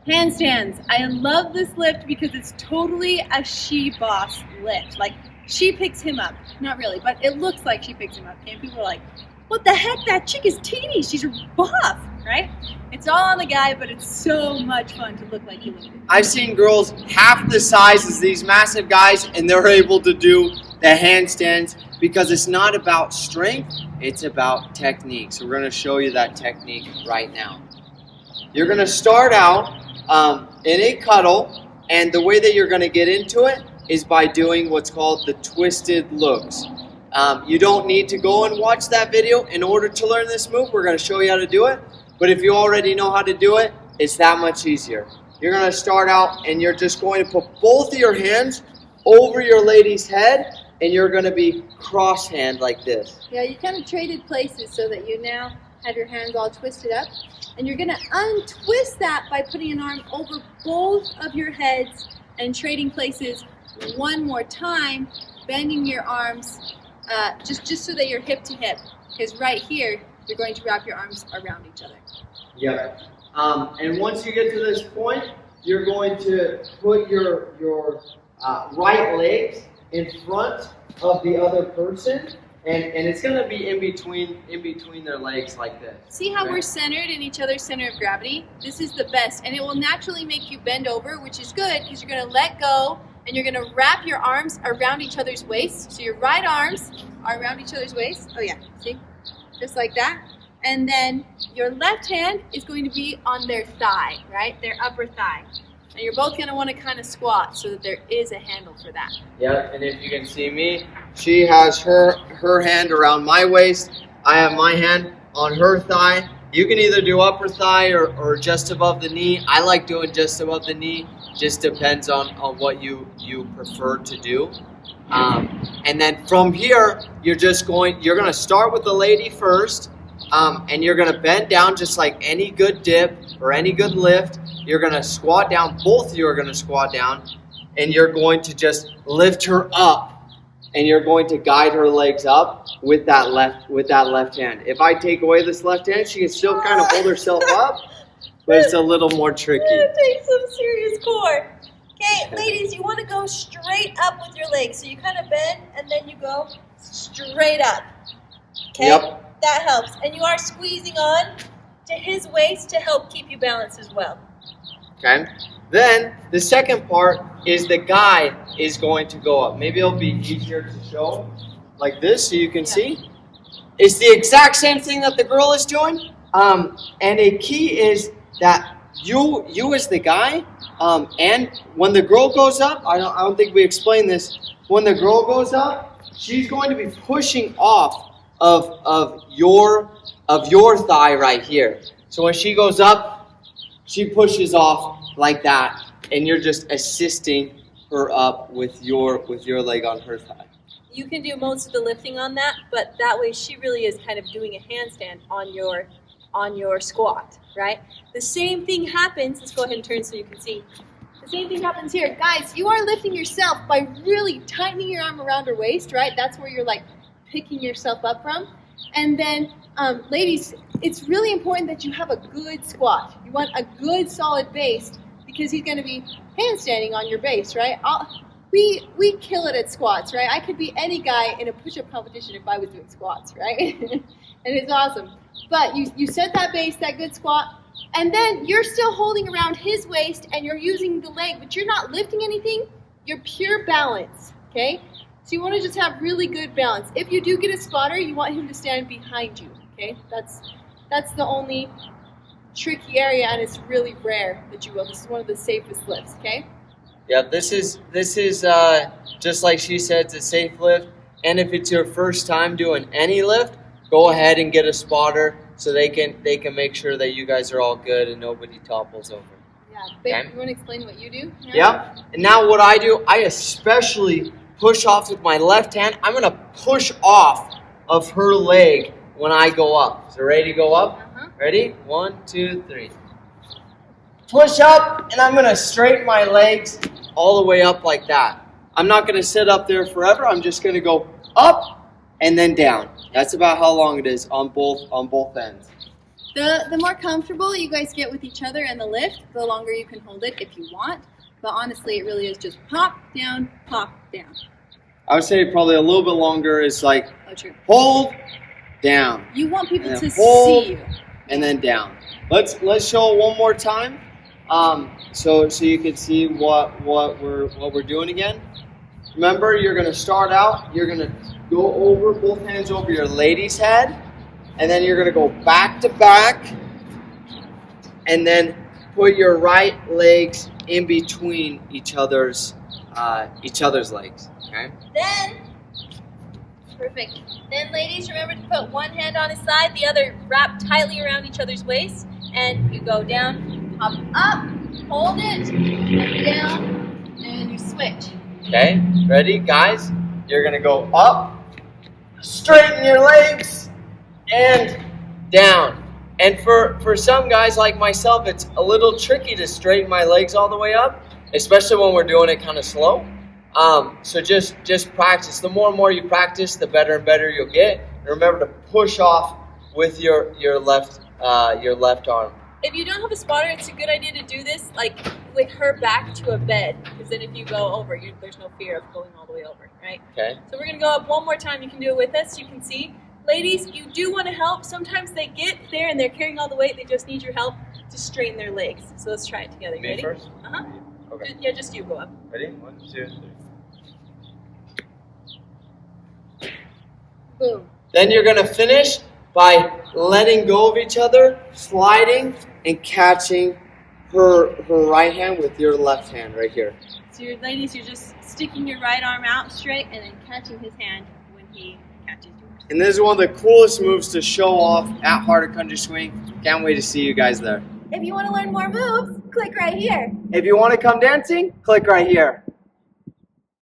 Handstands. I love this lift because it's totally a she boss lift. Like, she picks him up. Not really, but it looks like she picks him up. And people are like, what the heck? That chick is teeny. She's buff, right? It's all on the guy, but it's so much fun to look like you look. I've seen girls half the size as these massive guys, and they're able to do the handstands because it's not about strength, it's about technique. So we're going to show you that technique right now. You're going to start out in a cuddle, and the way that you're going to get into it is by doing what's called the twisted looks. You don't need to go and watch that video in order to learn this move. We're going to show you how to do it, but if you already know how to do it, it's that much easier. You're going to start out and you're just going to put both of your hands over your lady's head, and you're going to be cross hand like this. Yeah, you kind of traded places so that you now have your hands all twisted up. And you're going to untwist that by putting an arm over both of your heads and trading places one more time, bending your arms just so that you're hip to hip. Because right here, you're going to wrap your arms around each other. Yep. And once you get to this point, you're going to put your right legs in front of the other person, and it's going to be in between their legs like this. See how we're centered in each other's center of gravity? This is the best, and it will naturally make you bend over, which is good because you're going to let go and you're going to wrap your arms around each other's waist. So your right arms are around each other's waist. Oh yeah, see? Just like that. And then your left hand is going to be on their thigh, right? Their upper thigh. And you're both going to want to kind of squat so that there is a handle for that. Yep, and if you can see me, she has her hand around my waist. I have my hand on her thigh. You can either do upper thigh or just above the knee. I like doing just above the knee. Just depends on what you prefer to do. And then from here, you're going to start with the lady first. And you're going to bend down just like any good dip or any good lift. You're going to squat down. Both of you are going to squat down. And you're going to just lift her up. And you're going to guide her legs up with that left hand. If I take away this left hand, she can still kind of hold herself up. But it's a little more tricky. It takes some serious core. Okay, ladies, you want to go straight up with your legs. So you kind of bend and then you go straight up. Okay? Yep. That helps. And you are squeezing on to his waist to help keep you balanced as well. Okay. Then the second part is the guy is going to go up. Maybe it'll be easier to show like this so you can see. It's the exact same thing that the girl is doing. And a key is that you as the guy, and when the girl goes up, I don't think we explained this. When the girl goes up, she's going to be pushing off of your thigh right here. So when she goes up, she pushes off like that, and you're just assisting her up with your leg on her thigh. You can do most of the lifting on that, but that way she really is kind of doing a handstand on your squat, right? The same thing happens. Let's go ahead and turn so you can see. The same thing happens here. Guys, you are lifting yourself by really tightening your arm around her waist, right? That's where you're like picking yourself up from. And then, ladies, it's really important that you have a good squat. You want a good solid base because he's going to be handstanding on your base, right? We kill it at squats, right? I could be any guy in a push-up competition if I was doing squats, right? And it's awesome. But you set that base, that good squat, and then you're still holding around his waist and you're using the leg, but you're not lifting anything. You're pure balance, okay? So you want to just have really good balance. If you do get a spotter, you want him to stand behind you, okay? That's the only tricky area, and it's really rare that you will. This is one of the safest lifts, okay? Yeah, this is just like she said, it's a safe lift. And if it's your first time doing any lift, go ahead and get a spotter so they can make sure that you guys are all good and nobody topples over. Yeah, babe, you want to explain what you do? Yeah. And now what I do, I especially push off with my left hand. I'm going to push off of her leg when I go up. So ready to go up? Ready? 1, 2, 3. Push up, and I'm going to straighten my legs all the way up like that. I'm not going to sit up there forever. I'm just going to go up and then down. That's about how long it is on both ends. The more comfortable you guys get with each other in the lift, the longer you can hold it if you want. But honestly, it really is just pop, down, pop, down. I would say probably a little bit longer is like Oh, true. hold, down. You want people And to then hold, see you. and then down. Let's show it one more time, so you can see what we're doing again. Remember, you're gonna start out. You're gonna go over both hands over your lady's head, and then you're gonna go back to back, and then put your right legs in between each other's legs. Okay. Then, perfect. Then, ladies, remember to put one hand on his side, the other wrapped tightly around each other's waist, and you go down, hop up, hold it, and down, and you switch. Okay. Ready, guys? You're gonna go up, straighten your legs, and down. And for some guys like myself, it's a little tricky to straighten my legs all the way up, especially when we're doing it kind of slow. So just practice. The more and more you practice, the better and better you'll get. And remember to push off with your left arm. If you don't have a spotter, it's a good idea to do this like with her back to a bed, because then if you go over, there's no fear of going all the way over, right? Okay. So we're gonna go up one more time. You can do it with us. You can see, ladies, you do want to help. Sometimes they get there and they're carrying all the weight. They just need your help to straighten their legs. So let's try it together. You Me ready? first? Okay. Yeah, just you go up. Ready? 1, 2, 3. Boom. Then you're gonna finish by letting go of each other, sliding, and catching her right hand with your left hand right here. So ladies, you're just sticking your right arm out straight and then catching his hand when he catches yours. And this is one of the coolest moves to show off at Heart of Country Swing. Can't wait to see you guys there. If you want to learn more moves, click right here. If you want to come dancing, click right here.